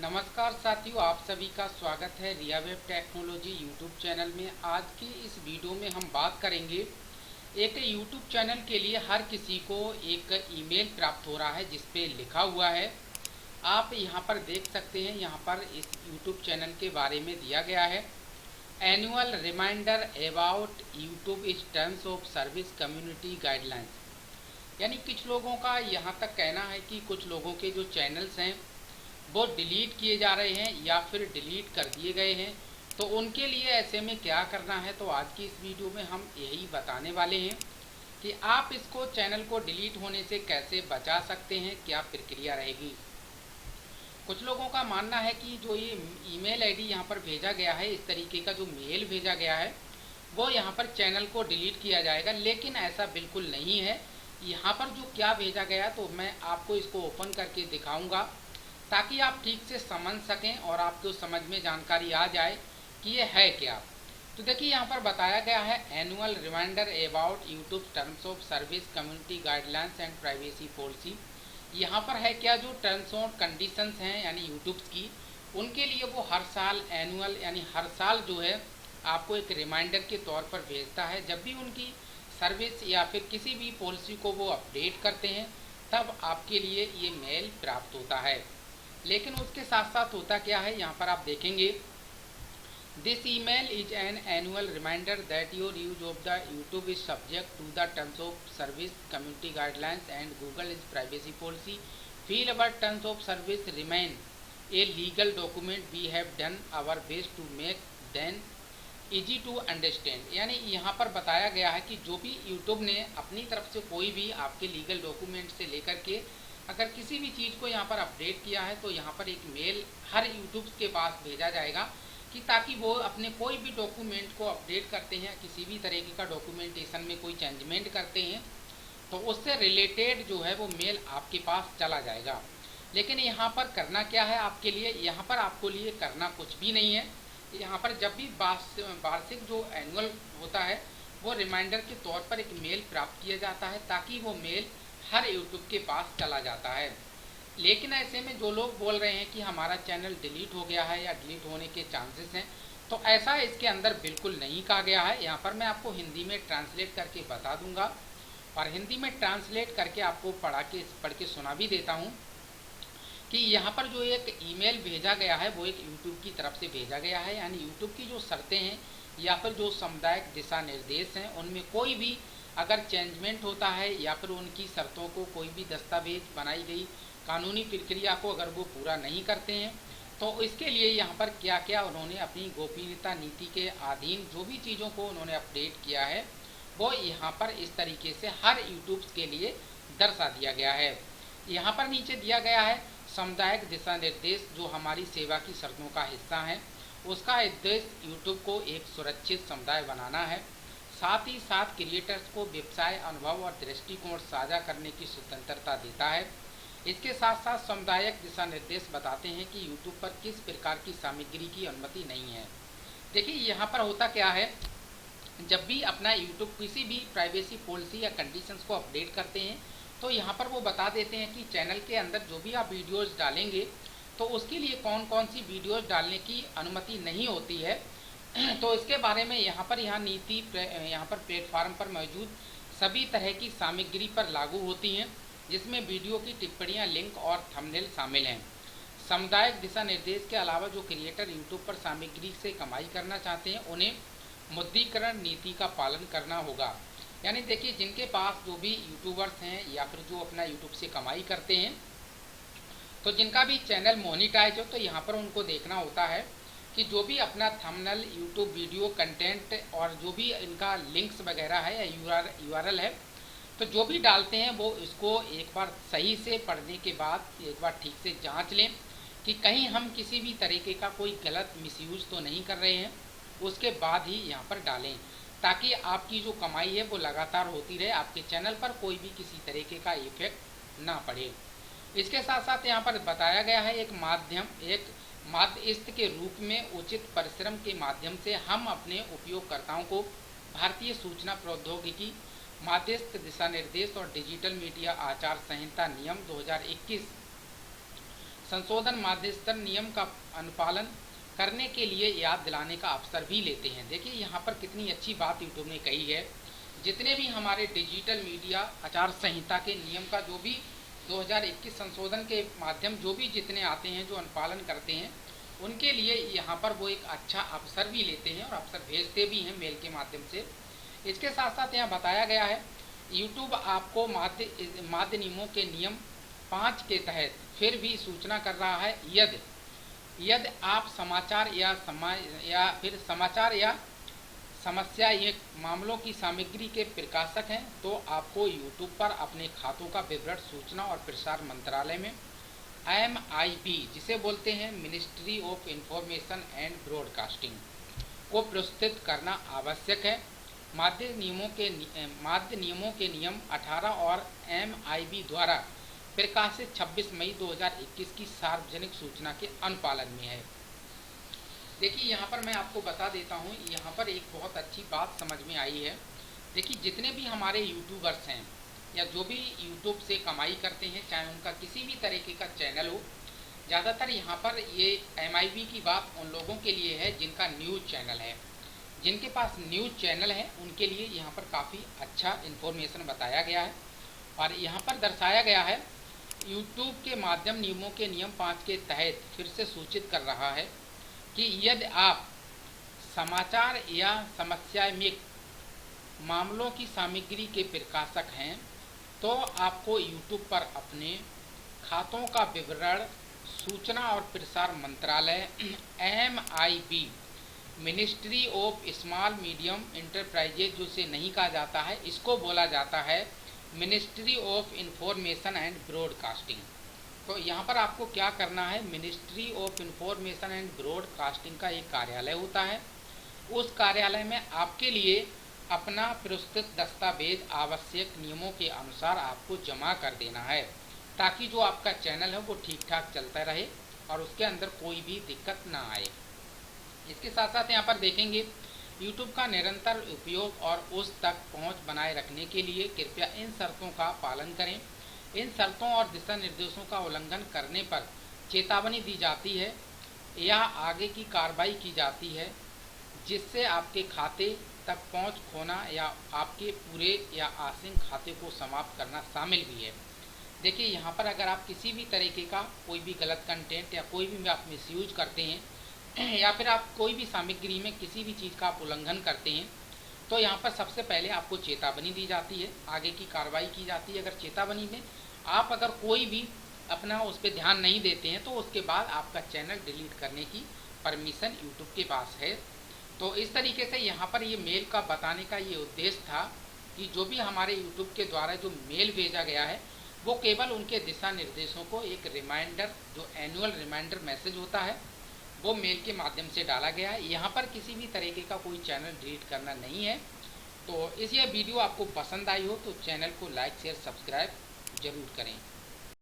नमस्कार साथियों, आप सभी का स्वागत है रिया वेब टेक्नोलॉजी यूट्यूब चैनल में। आज की इस वीडियो में हम बात करेंगे एक यूट्यूब चैनल के लिए हर किसी को एक ईमेल प्राप्त हो रहा है जिस पे लिखा हुआ है, आप यहाँ पर देख सकते हैं। यहाँ पर इस यूट्यूब चैनल के बारे में दिया गया है, annual reminder about YouTube is terms of service community guidelines. यानी कुछ लोगों का यहाँ तक कहना है कि कुछ लोगों के जो चैनल्स हैं वो डिलीट किए जा रहे हैं या फिर डिलीट कर दिए गए हैं, तो उनके लिए ऐसे में क्या करना है। तो आज की इस वीडियो में हम यही बताने वाले हैं कि आप इसको चैनल को डिलीट होने से कैसे बचा सकते हैं, क्या प्रक्रिया रहेगी। कुछ लोगों का मानना है कि जो ये ईमेल आईडी यहाँ पर भेजा गया है, इस तरीके का जो मेल भेजा गया है वो यहाँ पर चैनल को डिलीट किया जाएगा, लेकिन ऐसा बिल्कुल नहीं है। यहाँ पर जो क्या भेजा गया तो मैं आपको इसको ओपन करके दिखाऊंगा ताकि आप ठीक से समझ सकें और आपको समझ में जानकारी आ जाए कि ये है क्या। तो देखिए यहाँ पर बताया गया है annual reminder about YouTube terms of service community guidelines and privacy policy. यहाँ पर है क्या, जो टर्म्स और कंडीशंस हैं यानी यूट्यूब की, उनके लिए वो हर साल एनुअल यानी हर साल जो है आपको एक रिमाइंडर के तौर पर भेजता है। जब भी उनकी सर्विस या फिर किसी भी पॉलिसी को वो अपडेट करते हैं तब आपके लिए ये मेल प्राप्त होता है। लेकिन उसके साथ साथ होता क्या है, यहाँ पर आप देखेंगे, this email is an annual reminder that your use of the YouTube is subject to the terms of service community guidelines and Google is privacy policy. Feel our terms of service remain a legal document, we have done our best to make them easy to understand. यानी यहाँ पर बताया गया है कि जो भी YouTube ने अपनी तरफ से कोई भी आपके लीगल डॉक्यूमेंट से लेकर के अगर किसी भी चीज़ को यहाँ पर अपडेट किया है तो यहाँ पर एक मेल हर यूट्यूब के पास भेजा जाएगा कि ताकि वो अपने कोई भी डॉक्यूमेंट को अपडेट करते हैं, किसी भी तरीके का डॉक्यूमेंटेशन में कोई चेंजमेंट करते हैं तो उससे रिलेटेड जो है वो मेल आपके पास चला जाएगा। लेकिन यहाँ पर करना क्या है आपके लिए, यहाँ पर आपको लिए करना कुछ भी नहीं है। यहाँ पर जब भी वार्षिक जो एनुअल होता है वो रिमाइंडर के तौर पर एक मेल प्राप्त किया जाता है ताकि वो मेल हर यूट्यूब के पास चला जाता है। लेकिन ऐसे में जो लोग बोल रहे हैं कि हमारा चैनल डिलीट हो गया है या डिलीट होने के चांसेस हैं, तो ऐसा इसके अंदर बिल्कुल नहीं कहा गया है। यहाँ पर मैं आपको हिंदी में ट्रांसलेट करके बता दूंगा और हिंदी में ट्रांसलेट करके आपको पढ़ के सुना भी देता हूँ कि यहाँ पर जो एक ईमेल भेजा गया है वो एक यूट्यूब की तरफ से भेजा गया है। यानी यूट्यूब की जो शर्तें हैं या फिर जो सामुदायिक दिशा निर्देश हैं उनमें कोई भी अगर चेंजमेंट होता है या फिर उनकी शर्तों को कोई भी दस्तावेज बनाई गई कानूनी प्रक्रिया को अगर वो पूरा नहीं करते हैं तो इसके लिए यहाँ पर क्या क्या उन्होंने अपनी गोपनीयता नीति के अधीन जो भी चीज़ों को उन्होंने अपडेट किया है वो यहाँ पर इस तरीके से हर यूट्यूब के लिए दर्शा दिया गया है। यहाँ पर नीचे दिया गया है सामुदायिक दिशा निर्देश, जो हमारी सेवा की शर्तों का हिस्सा है। उसका उद्देश्य यूट्यूब को एक सुरक्षित समुदाय बनाना है, साथ ही साथ क्रिएटर्स को व्यवसाय अनुभव और दृष्टिकोण साझा करने की स्वतंत्रता देता है। इसके साथ साथ सामुदायिक दिशा निर्देश बताते हैं कि यूट्यूब पर किस प्रकार की सामग्री की अनुमति नहीं है। देखिए यहाँ पर होता क्या है, जब भी अपना यूट्यूब किसी भी प्राइवेसी पॉलिसी या कंडीशंस को अपडेट करते हैं तो यहाँ पर वो बता देते हैं कि चैनल के अंदर जो भी आप वीडियोज़ डालेंगे तो उसके लिए कौन कौन सी वीडियोज़ डालने की अनुमति नहीं होती है। तो इसके बारे में यहाँ पर प्लेटफार्म पर मौजूद सभी तरह की सामग्री पर लागू होती हैं, जिसमें वीडियो की टिप्पणियाँ, लिंक और थंबनेल शामिल हैं। सामुदायिक दिशा निर्देश के अलावा जो क्रिएटर यूट्यूब पर सामग्री से कमाई करना चाहते हैं उन्हें मुद्रीकरण नीति का पालन करना होगा। यानी देखिए, जिनके पास जो भी यूट्यूबर्स हैं या फिर जो अपना यूट्यूब से कमाई करते हैं तो जिनका भी चैनल मोनिटाइज हो तो यहाँ पर उनको देखना होता है कि जो भी अपना थंबनेल, यूट्यूब वीडियो कंटेंट और जो भी इनका लिंक्स वगैरह है या यूआरएल है, तो जो भी डालते हैं वो इसको एक बार सही से पढ़ने के बाद एक बार ठीक से जांच लें कि कहीं हम किसी भी तरीके का कोई गलत मिसयूज़ तो नहीं कर रहे हैं, उसके बाद ही यहाँ पर डालें ताकि आपकी जो कमाई है वो लगातार होती रहे, आपके चैनल पर कोई भी किसी तरीके का इफेक्ट ना पड़े। इसके साथ साथ यहाँ पर बताया गया है एक माध्यस्थ के रूप में उचित परिश्रम के माध्यम से हम अपने उपयोगकर्ताओं को भारतीय सूचना प्रौद्योगिकी माध्यस्थ दिशा निर्देश और डिजिटल मीडिया आचार संहिता नियम 2021 संशोधन मध्यस्थता नियम का अनुपालन करने के लिए याद दिलाने का अवसर भी लेते हैं। देखिए यहाँ पर कितनी अच्छी बात यूट्यूब ने कही है। जितने भी हमारे डिजिटल मीडिया आचार संहिता के नियम का जो भी 2021 संशोधन के माध्यम जो भी जितने आते हैं, जो अनुपालन करते हैं, उनके लिए यहाँ पर वो एक अच्छा अवसर भी लेते हैं और अवसर भेजते भी हैं मेल के माध्यम से। इसके साथ साथ यहाँ बताया गया है यूट्यूब आपको माध्य नियमों के नियम 5 के तहत फिर भी सूचना कर रहा है यदि आप समाचार या समस्या ये मामलों की सामग्री के प्रकाशक हैं तो आपको यूट्यूब पर अपने खातों का विवरण सूचना और प्रसार मंत्रालय में MIB जिसे बोलते हैं ministry of information and broadcasting को प्रस्तुत करना आवश्यक है। माध्य नियमों के नियम 18 और MIB द्वारा प्रकाशित 26 मई 2021 की सार्वजनिक सूचना के अनुपालन में है। देखिए यहाँ पर मैं आपको बता देता हूँ, यहाँ पर एक बहुत अच्छी बात समझ में आई है। देखिए जितने भी हमारे यूट्यूबर्स हैं या जो भी यूट्यूब से कमाई करते हैं, चाहे उनका किसी भी तरीके का चैनल हो, ज़्यादातर यहाँ पर ये MIB की बात उन लोगों के लिए है जिनका न्यूज़ चैनल है। जिनके पास न्यूज़ चैनल है उनके लिए यहाँ पर काफ़ी अच्छा इन्फॉर्मेशन बताया गया है। और यहाँ पर दर्शाया गया है यूट्यूब के माध्यम नियमों के नियम 5 के तहत फिर से सूचित कर रहा है कि यदि आप समाचार या समस्यात्मक मामलों की सामग्री के प्रकाशक हैं तो आपको यूट्यूब पर अपने खातों का विवरण सूचना और प्रसार मंत्रालय MIB ministry of small medium enterprises जो से नहीं कहा जाता है, इसको बोला जाता है ministry of information and broadcasting. तो यहाँ पर आपको क्या करना है, ministry of information and broadcasting का एक कार्यालय होता है, उस कार्यालय में आपके लिए अपना प्रस्तुत दस्तावेज आवश्यक नियमों के अनुसार आपको जमा कर देना है ताकि जो आपका चैनल है वो ठीक ठाक चलता रहे और उसके अंदर कोई भी दिक्कत ना आए। इसके साथ साथ यहाँ पर देखेंगे YouTube का निरंतर उपयोग और उस तक पहुँच बनाए रखने के लिए कृपया इन शर्तों का पालन करें। इन शर्तों और दिशा निर्देशों का उल्लंघन करने पर चेतावनी दी जाती है या आगे की कार्रवाई की जाती है जिससे आपके खाते तक पहुंच खोना या आपके पूरे या आंशिक खाते को समाप्त करना शामिल भी है। देखिए यहाँ पर अगर आप किसी भी तरीके का कोई भी गलत कंटेंट या कोई भी आप मिसयूज करते हैं या फिर आप कोई भी सामग्री में किसी भी चीज़ का आप उल्लंघन करते हैं तो यहाँ पर सबसे पहले आपको चेतावनी दी जाती है, आगे की कार्रवाई की जाती है। अगर चेतावनी में आप अगर कोई भी अपना उस पर ध्यान नहीं देते हैं तो उसके बाद आपका चैनल डिलीट करने की परमिशन यूट्यूब के पास है। तो इस तरीके से यहाँ पर ये मेल का बताने का ये उद्देश्य था कि जो भी हमारे यूट्यूब के द्वारा जो मेल भेजा गया है वो केवल उनके दिशा निर्देशों को एक रिमाइंडर, जो एनुअल रिमाइंडर मैसेज होता है, वो मेल के माध्यम से डाला गया है। यहाँ पर किसी भी तरीके का कोई चैनल डिलीट करना नहीं है। तो इस ये वीडियो आपको पसंद आई हो तो चैनल को लाइक शेयर सब्सक्राइब जरूर करें।